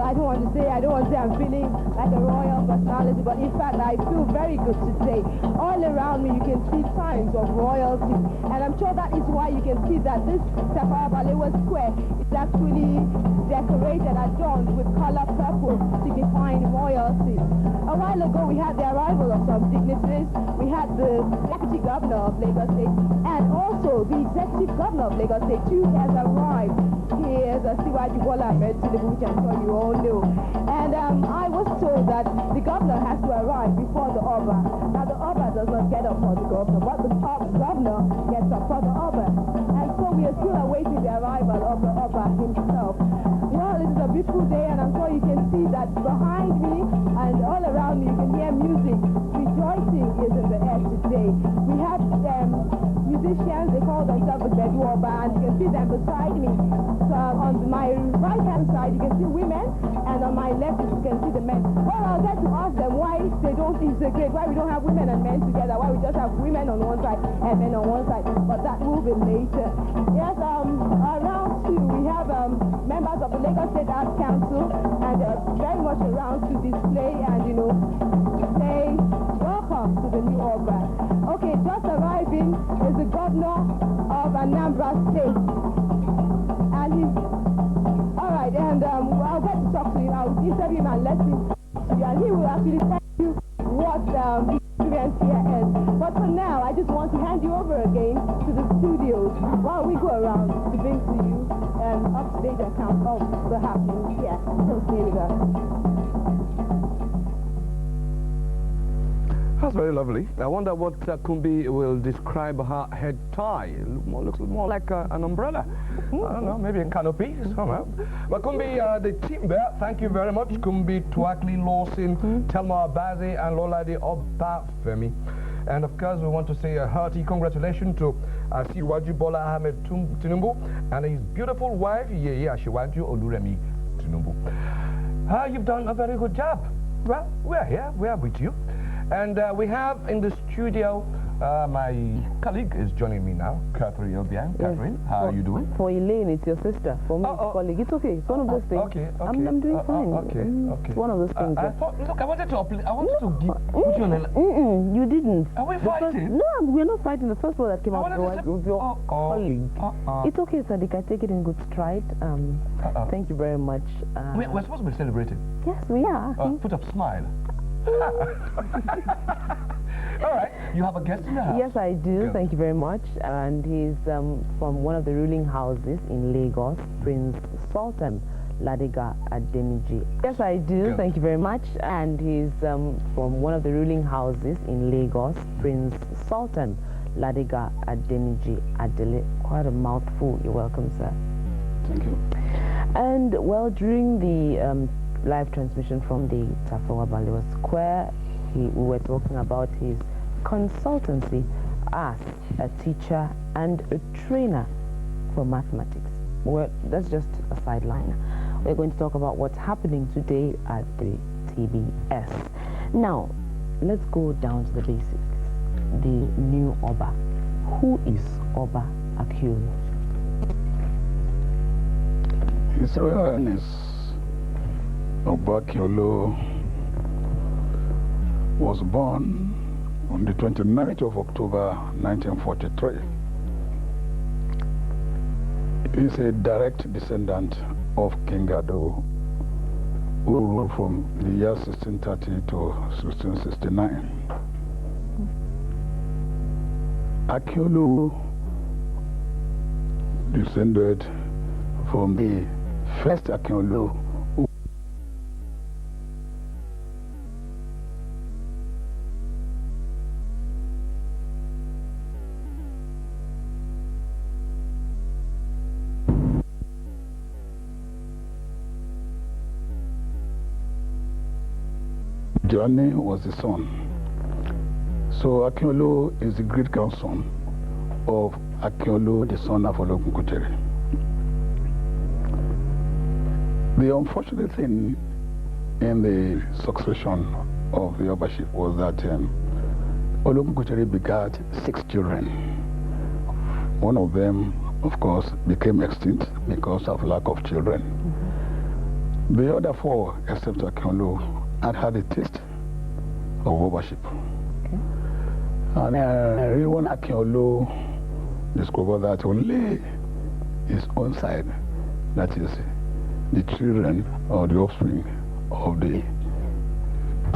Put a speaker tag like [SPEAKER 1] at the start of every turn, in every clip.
[SPEAKER 1] I don't want to say I'm feeling like a royal personality, but in fact, I feel very good today. All around me, you can see signs of royalty, and I'm sure that is why you can see that this Oba of Lagos Square is actually decorated, adorned with color purple, signifying royalty. A while ago, we had the arrival of some dignitaries. We had the Deputy Governor of Lagos State, and also the Executive Governor of Lagos State too has arrived. He is a Siwaju Bola Ahmed Tinubu, which I'm sure you all know. And I was told that the governor has to arrive before the Oba. Now the Oba does not get up for the governor, but the governor gets up for the Oba. And so we are still awaiting the arrival of the Oba himself. Well, it is a beautiful day, and I'm sure you can see that behind me and all around me you can hear music. Rejoicing is in the air today. We have musicians, they call themselves the Festour band. You can see them beside me. So on my right-hand side, you can see women, and on my left, you can see the men. Well, I'll get to ask them why they don't integrate, why we don't have women and men together, why we just have women on one side and men on one side. But that will be later. Yes, around too, we have members of the Lagos State Arts Council, and they're very much around to display and, you know, say welcome to the new Oba. Okay, just arriving is the governor of Anambra State. And he's, all right, and I'll get to talk to him. I'll interview him and let him talk to you, and he will actually tell you what the experience here is. But for now, I just want to hand you over again to the studios while we go around to bring to you an up-to-date account of the happenings here. So stay with us.
[SPEAKER 2] That's very lovely. I wonder what Kumbi will describe her head tie. It looks more like an umbrella. I don't know, maybe a canopy somehow. But Kumbi, the team there, thank you very much. Kumbi, Twakli, Lawson, Telma Abazi, and Lolade Oba Femi. And of course, we want to say a hearty congratulations to Siwaju Bola Ahmed Tinubu and his beautiful wife, Yeye Asiwaju Oluremi Tinubu. You've done a very good job. Well, we're here, we're with you. And we have in the studio, my colleague is joining me now, Catherine Obiang.
[SPEAKER 3] Yes.
[SPEAKER 2] Catherine, how are you doing?
[SPEAKER 3] For Elaine, it's your sister. For me, it's colleague. It's okay. It's one of those things.
[SPEAKER 2] Okay.
[SPEAKER 3] I'm doing fine.
[SPEAKER 2] Okay.
[SPEAKER 3] It's one of those things.
[SPEAKER 2] Look, I wanted to put you on a...
[SPEAKER 3] You didn't.
[SPEAKER 2] Are we fighting?
[SPEAKER 3] No, we're not fighting. The first word that came out was your colleague. It's okay, Sadiq. I take it in good stride. Thank you very much.
[SPEAKER 2] We're supposed to be celebrating.
[SPEAKER 3] Yes, we are.
[SPEAKER 2] Put up smile. All right, you have a guest in the house.
[SPEAKER 3] Yes, I do.
[SPEAKER 2] Good.
[SPEAKER 3] Thank you very much. And he's from one of the ruling houses in Lagos, Prince Sultan Ladiga Adeniji. Yes, I do.
[SPEAKER 2] Good.
[SPEAKER 3] Thank you very much. And he's from one of the ruling houses in Lagos, Prince Sultan Ladiga Adeniji Adele. Quite a mouthful. You're welcome, sir.
[SPEAKER 4] Thank you.
[SPEAKER 3] And well, during the live transmission from the Oba of Lagos Square, we were talking about his consultancy as a teacher and a trainer for mathematics. Well, that's just a sideline. We're going to talk about what's happening today at the TBS. Now, let's go down to the basics. The new Oba. Who is Oba Akiolu?
[SPEAKER 4] His Royal Highness Oba Akiolu was born on the 29th of October 1943. He is a direct descendant of King Ado, who ruled from the year 1630 to 1669. Akiolu descended from the first Akiolu Johnny was the son. So Akiolu is the great-grandson of Akiolu, the son of Ologunkutere. The unfortunate thing in the succession of the Obaship was that Ologunkutere begat 6 children. One of them, of course, became extinct because of lack of children. The other four, except Akinoly, had a taste of overship.
[SPEAKER 3] Okay.
[SPEAKER 4] And Riliwanu Akiolu discovered that only his own side, that is, the children or the offspring of the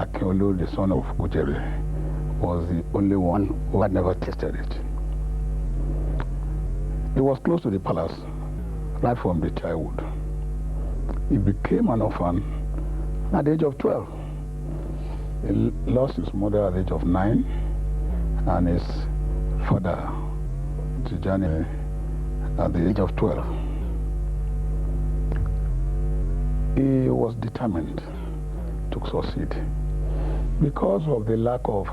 [SPEAKER 4] Akiolu, the son of Kuchebe, was the only one who had never tasted it. He was close to the palace right from the childhood. He became an orphan at the age of 12. He lost his mother at the age of 9 and his father, Tijani, at the age of 12. He was determined to succeed because of the lack of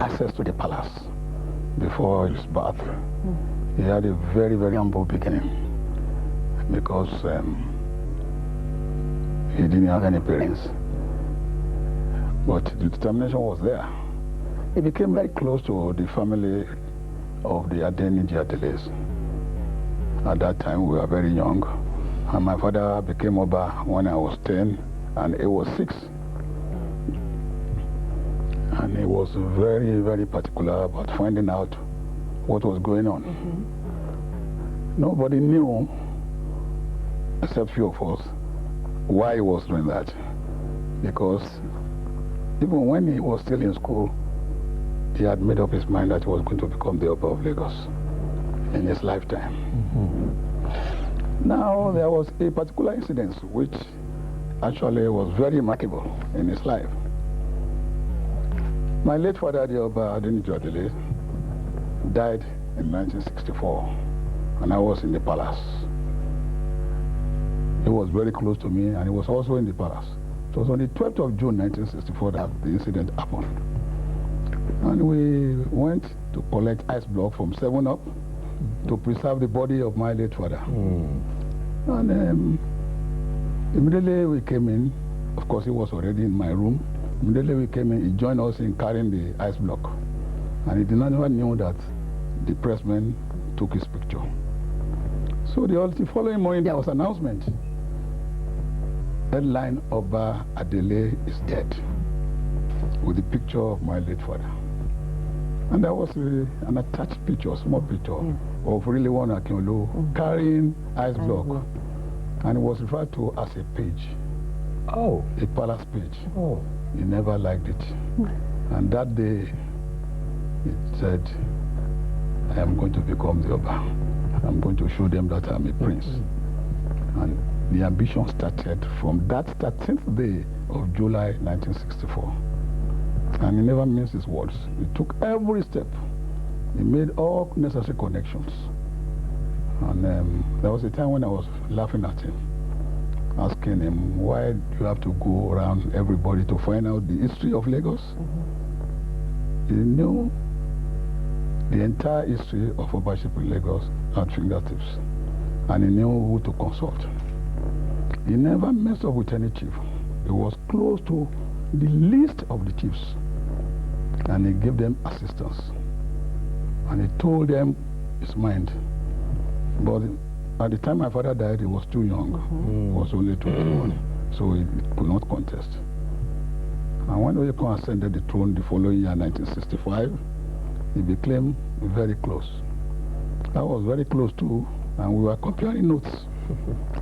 [SPEAKER 4] access to the palace before his birth. He had a very, very humble beginning because he didn't have any parents. But the determination was there. He became very close to the family of the Adeyinka Oyekan11. At that time, we were very young. And my father became Oba when I was 10 and he was 6. And he was very, very particular about finding out what was going on. Nobody knew, except few of us, why he was doing that. Because even when he was still in school, he had made up his mind that he was going to become the Oba of Lagos in his lifetime. Now, there was a particular incident which actually was very remarkable in his life. My late father, the Oba Adeyinka Oyekan11, died in 1964, and I was in the palace. He was very close to me, and he was also in the palace. It was on the 12th of June 1964 that the incident happened. And we went to collect ice block from 7-Up to preserve the body of my late father. And immediately we came in. Of course, he was already in my room. Immediately we came in, he joined us in carrying the ice block. And he did not even know that the pressman took his picture. So the following morning, there was an announcement. Headline, Oba Adeyinka is dead, with the picture of my late father. And there was an attached picture, a small picture, of Riliwanu Akiolu carrying ice block. And it was referred to as a page.
[SPEAKER 2] Oh.
[SPEAKER 4] A palace page.
[SPEAKER 2] Oh.
[SPEAKER 4] He never liked it. And that day, it said, I am going to become the Oba. I'm going to show them that I'm a prince. And the ambition started from that 13th day of July 1964. And he never missed his words. He took every step. He made all necessary connections. And there was a time when I was laughing at him, asking him, why do you have to go around everybody to find out the history of Lagos? He knew the entire history of Obaship in Lagos at fingertips. And he knew who to consult. He never messed up with any chief. He was close to the least of the chiefs. And he gave them assistance. And he told them his mind. But at the time my father died, he was too young. He was only 21. So he could not contest. And when Oyekan ascended the throne the following year, 1965, he became very close. I was very close too, and we were comparing notes.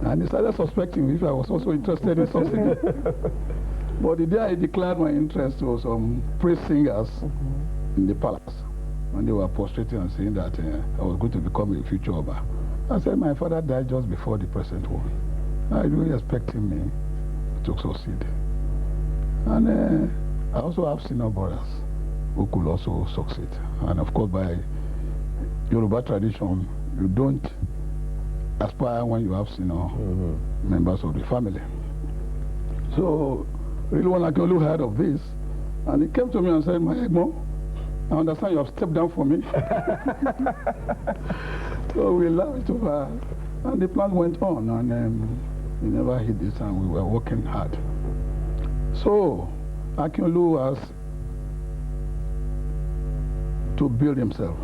[SPEAKER 4] And he started suspecting if I was also interested in something. But the day I declared my interest to some praise singers in the palace, when they were prostrating and saying that I was going to become a future Oba, I said my father died just before the present one. I really expecting me to succeed. And I also have senior brothers who could also succeed. And of course, by Yoruba tradition, you don't aspire when you have senior members of the family. So Riliwanu Akiolu heard of this, and he came to me and said, my Egmo, I understand you have stepped down for me. So we laughed over, and the plan went on, and we never hit this, and we were working hard. So Akiolu has to build himself,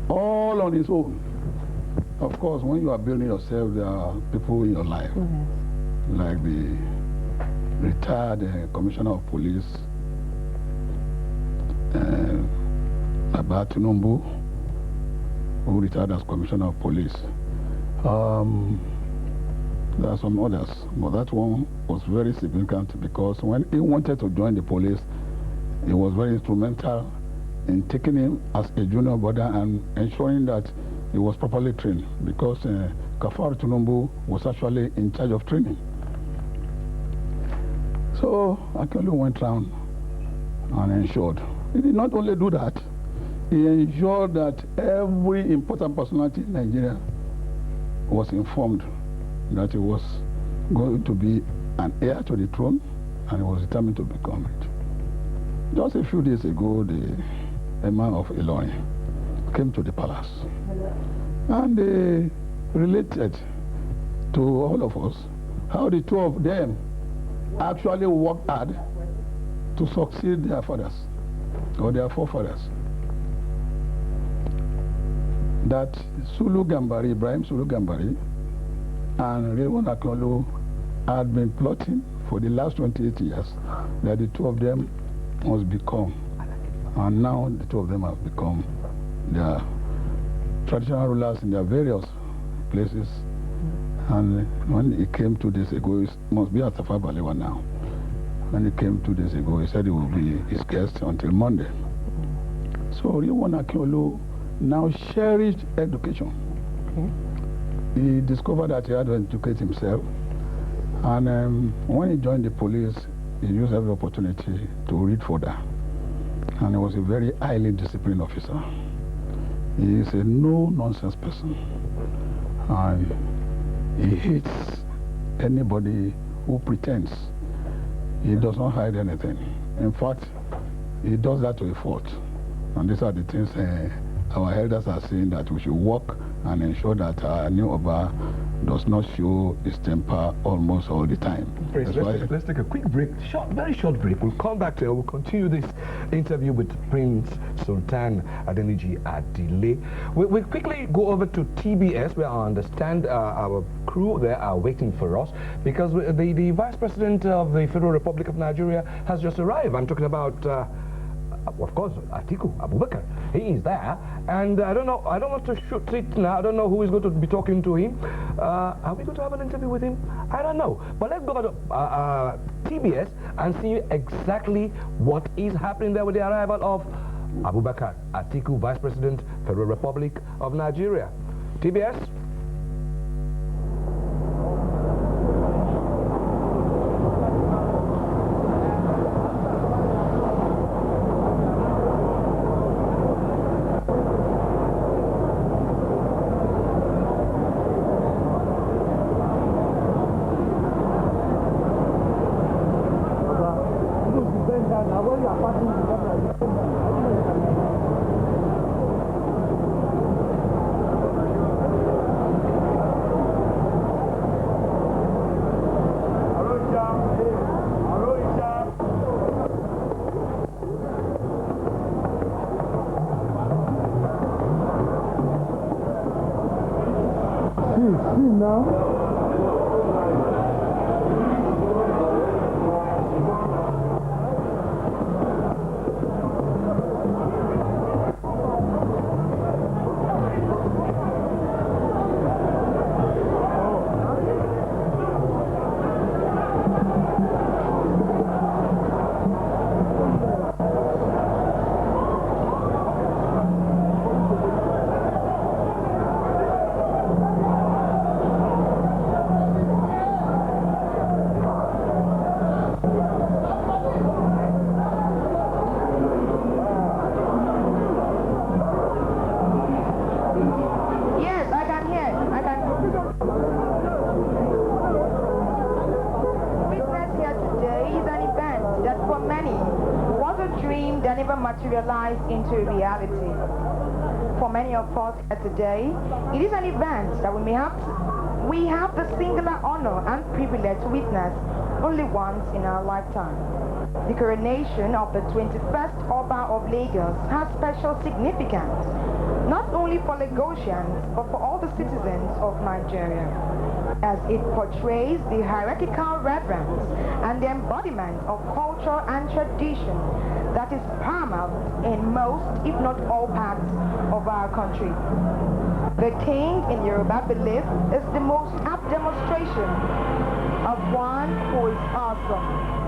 [SPEAKER 4] all on his own. Of course, when you are building yourself, there are people in your life. like the retired Commissioner of Police, Oba Akiolu, who retired as Commissioner of Police. There are some others, but that one was very significant because when he wanted to join the police, he was very instrumental in taking him as a junior brother and ensuring that he was properly trained, because Akiolu was actually in charge of training. So Akiolu went round and ensured. He did not only do that, he ensured that every important personality in Nigeria was informed that he was going to be an heir to the throne, and he was determined to become it. Just a few days ago, the Emir of Ilorin came to the palace, and they related to all of us how the two of them actually worked hard to succeed their fathers or their forefathers. That Ibrahim Sulu Gambari and Riliwanu Akiolu had been plotting for the last 28 years that the two of them must become. And now the two of them have become their traditional rulers in their various places. And when he came 2 days ago, it must be at Tafawa Balewa now. When he came 2 days ago, he said he will be his guest until Monday. So Riliwanu Akiolu now cherished education. He discovered that he had to educate himself, and when he joined the police, he used every opportunity to read further. And he was a very highly disciplined officer. He is a no-nonsense person, and he hates anybody who pretends. He does not hide anything. In fact, he does that to a fault. And these are the things our elders are saying, that we should work and ensure that our new Oba does not show his temper almost all the time.
[SPEAKER 2] Let's take a quick break, very short break. We'll come back to it. We'll continue this interview with Prince Sultan Adeniji Adile. We'll quickly go over to TBS, where I understand our crew there are waiting for us, because the Vice President of the Federal Republic of Nigeria has just arrived. I'm talking about of course, Atiku Abubakar. He is there, and I don't want to shoot it now. I don't know who is going to be talking to him. Are we going to have an interview with him? I don't know. But let's go to TBS and see exactly what is happening there with the arrival of Abubakar Atiku, Vice President, Federal Republic of Nigeria. TBS.
[SPEAKER 5] Materialized into reality. For many of us today, it is an event that we have the singular honor and privilege to witness only once in our lifetime. The coronation of the 21st Oba of Lagos has special significance, not only only for Lagosians, but for all the citizens of Nigeria, as it portrays the hierarchical reverence and the embodiment of culture and tradition that is paramount in most, if not all, parts of our country. The king in Yoruba belief is the most apt demonstration of one who is awesome.